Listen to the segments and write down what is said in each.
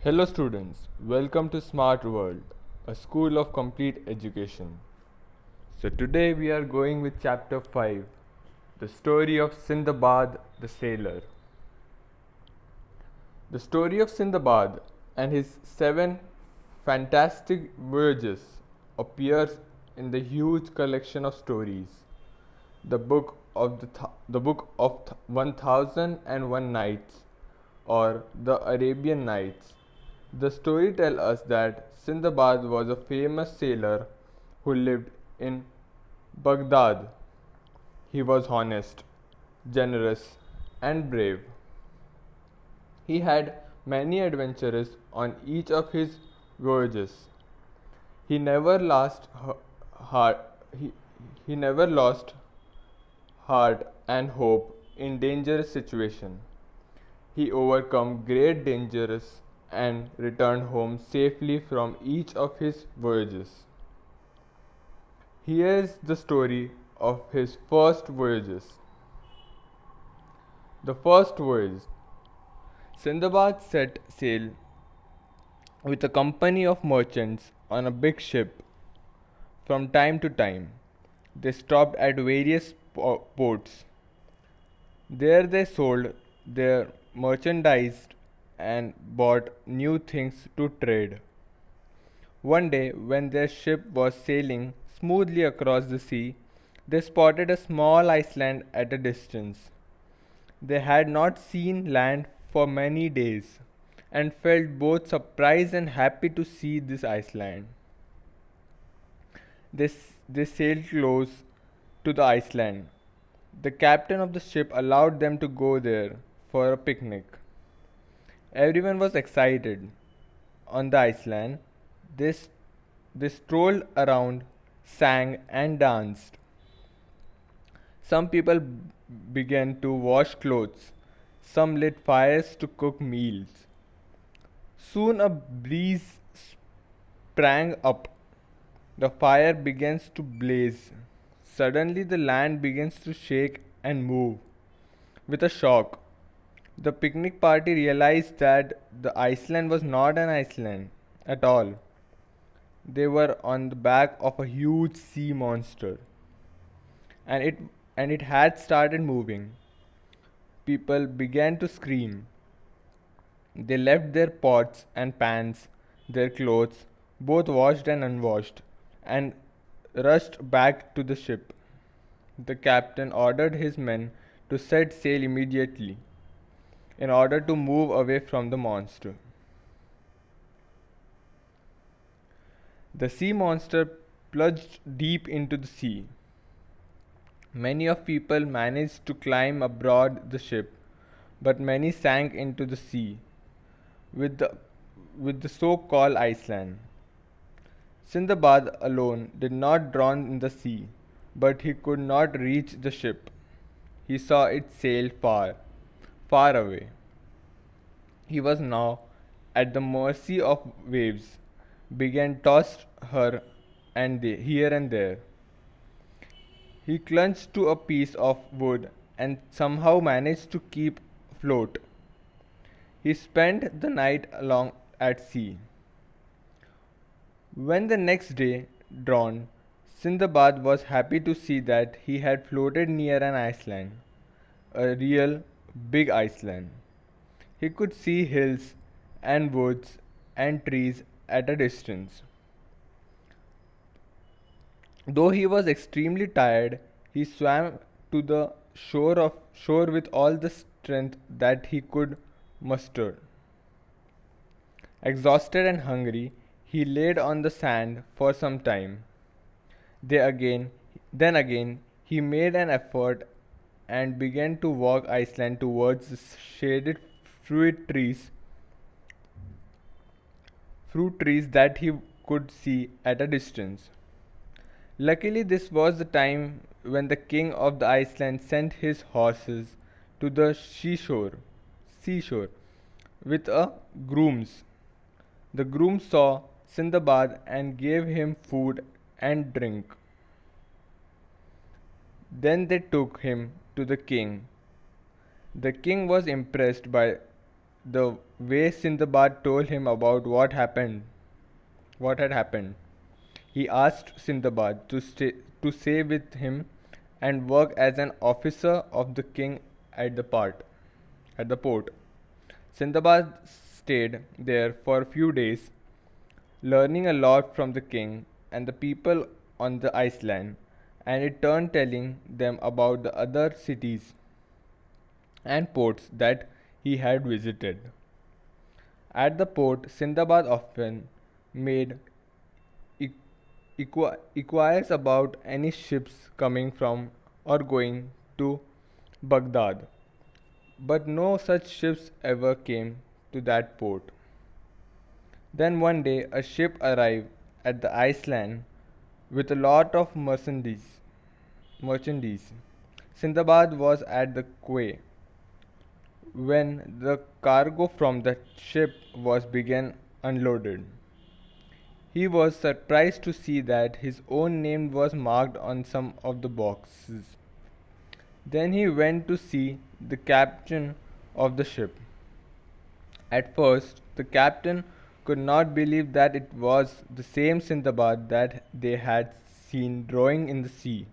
Hello students, welcome to SmartWorld, a school of complete education. So today we are going with chapter 5, the story of Sindabad the sailor. The story of Sindabad and his 7 fantastic voyages appears in the huge collection of stories, the book of 1001 Nights or the Arabian Nights. The story tells us that Sindbad was a famous sailor who lived in Baghdad. He was honest, generous, and brave. He had many adventures on each of his voyages. He never lost heart. He, he never lost heart and hope in dangerous situation. He overcome great dangers and returned home safely from each of his voyages. Here is the story of his first voyages. The first voyage. Sindbad set sail with a company of merchants on a big ship. From time to time, they stopped at various ports. There they sold their merchandise and bought new things to trade. One day, when their ship was sailing smoothly across the sea, they spotted a small island at a distance. They had not seen land for many days and felt both surprised and happy to see this island. They sailed close to the island. The captain of the ship allowed them to go there for a picnic. Everyone was excited. On the island, they, they strolled around, sang, and danced. Some people began to wash clothes. Some lit fires to cook meals. Soon a breeze sprang up. The fire begins to blaze. Suddenly, the land begins to shake and move. With a shock, the picnic party realized that the island was not an island at all. They were on the back of a huge sea monster, and it had started moving. People began to scream. They left their pots and pans, their clothes, both washed and unwashed, and rushed back to the ship. The captain ordered his men to set sail immediately in order to move away from the monster. The sea monster plunged deep into the sea. Many of people managed to climb aboard the ship, but many sank into the sea with the so-called Iceland. Sindbad alone did not drown in the sea, but he could not reach the ship. He saw it sail far, far away. He was now at the mercy of waves, began tossed her and here and there. He clung to a piece of wood and somehow managed to keep afloat. He spent the night along at sea. When the next day dawned, Sindbad was happy to see that he had floated near an island, a real big island. He could see hills and woods and trees at a distance. Though he was extremely tired, he swam to the shore with all the strength that he could muster. Exhausted and hungry, he laid on the sand for some time. Then again, he made an effort and began to walk Iceland towards the shaded fruit trees that he could see at a distance. Luckily, this was the time when the king of the Iceland sent his horses to the seashore with a grooms. The grooms saw Sindbad and gave him food and drink. Then they took him to the king. The king was impressed by the way Sindbad told him about what had happened. He asked Sindbad to stay with him and work as an officer of the king at the port. Sindbad stayed there for a few days, learning a lot from the king and the people on the island, and in turn telling them about the other cities and ports that he had visited. At the port, Sindbad often made inquires about any ships coming from or going to Baghdad, but no such ships ever came to that port. Then one day a ship arrived at the island with a lot of merchandise. Sindbad was at the quay when the cargo from the ship was began unloaded. He was surprised to see that his own name was marked on some of the boxes. Then he went to see the captain of the ship. At first, the captain could not believe that it was the same Sindbad that they had seen rowing in the sea.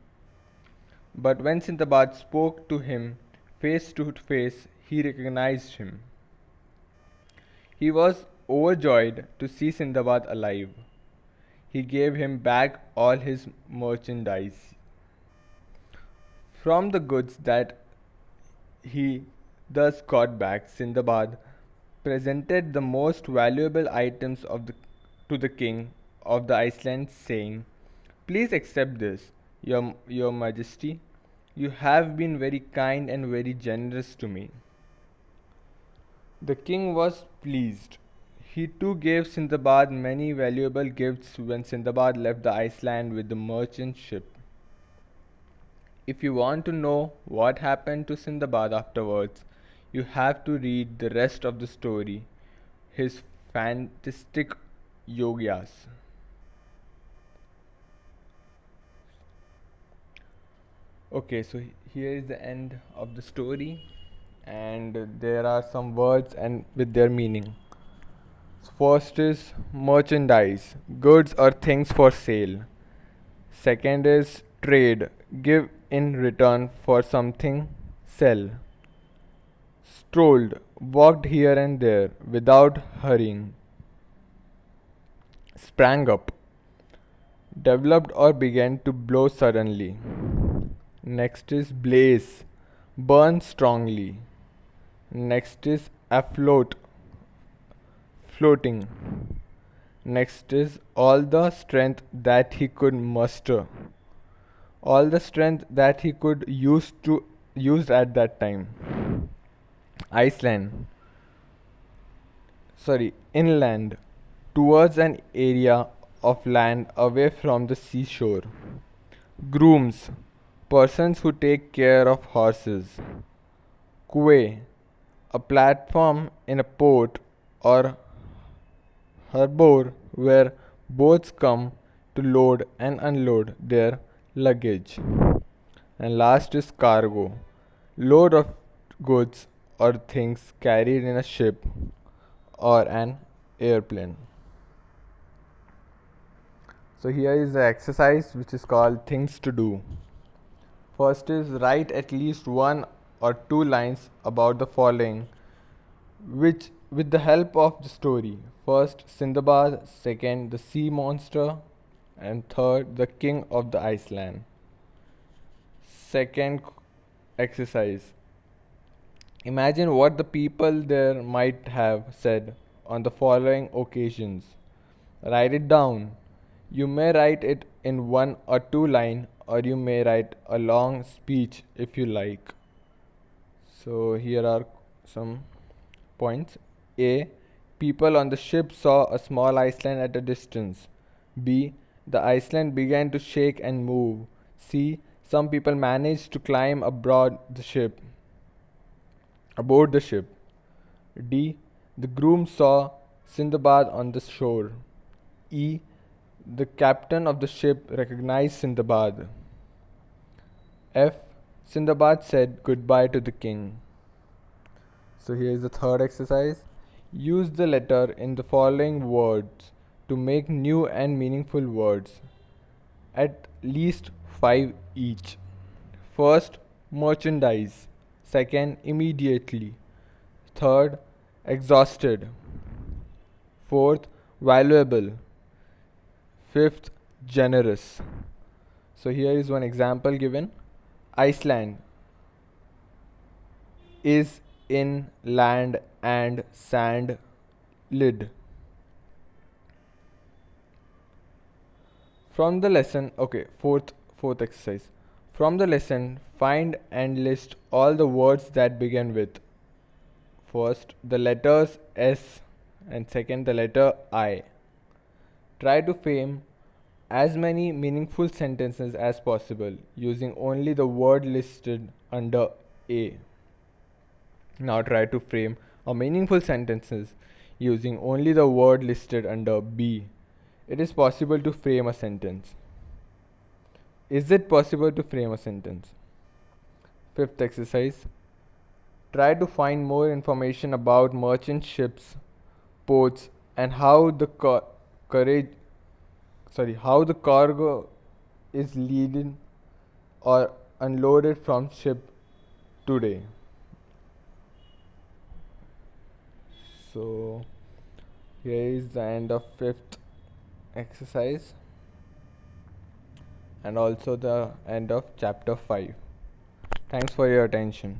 But when Sindbad spoke to him face to face, he recognized him. He was overjoyed to see Sindbad alive. He gave him back all his merchandise. From the goods that he thus got back, Sindbad presented the most valuable items to the king of the island, saying, "Please accept this, your majesty. You have been very kind and very generous to me." The king was pleased. He too gave Sindbad many valuable gifts when Sindbad left the island with the merchant ship. If you want to know what happened to Sindbad afterwards, you have to read the rest of the story, his fantastic yogyas. Okay, so here is the end of the story, and there are some words and with their meaning. First is merchandise, goods or things for sale. Second is trade, give in return for something, sell. Strolled, walked here and there without hurrying. Sprang up, developed or began to blow suddenly. Next is blaze, burn strongly. Next is afloat, floating. Next is all the strength that he could muster. All the strength that he could use at that time. Iceland, inland, towards an area of land away from the seashore. Grooms, persons who take care of horses. Quay, a platform in a port or harbor where boats come to load and unload their luggage. And last is cargo, load of goods or things carried in a ship or an airplane. So here is the exercise which is called things to do. First is write at least one or two lines about the following, which with the help of the story. First, Sindbad, second, the sea monster, and third, the king of the Iceland. Second exercise. Imagine what the people there might have said on the following occasions. Write it down. You may write it in one or two lines, or you may write a long speech if you like. So here are some points. A. People on the ship saw a small island at a distance. B. The island began to shake and move. C. Some people managed to climb aboard the ship. D. The groom saw Sindbad on the shore. E. The captain of the ship recognized Sindbad. F. Sindbad said goodbye to the king. So here is the third exercise. Use the letter in the following words to make new and meaningful words, at least 5 each. First, merchandise. Second, immediately. Third, exhausted. Fourth, valuable. Fifth, generous. So here is one example given. Iceland is in land and sand lid. From the lesson, okay, fourth exercise. From the lesson, find and list all the words that begin with first the letters S and second the letter I. Try to frame as many meaningful sentences as possible using only the word listed under A. Now try to frame a meaningful sentences using only the word listed under B. It is possible to frame a sentence. Is it possible to frame a sentence? Fifth exercise. Try to find more information about merchant ships, ports, and how the how the cargo is leading or unloaded from ship today. So here is the end of fifth exercise and also the end of chapter 5. Thanks for your attention.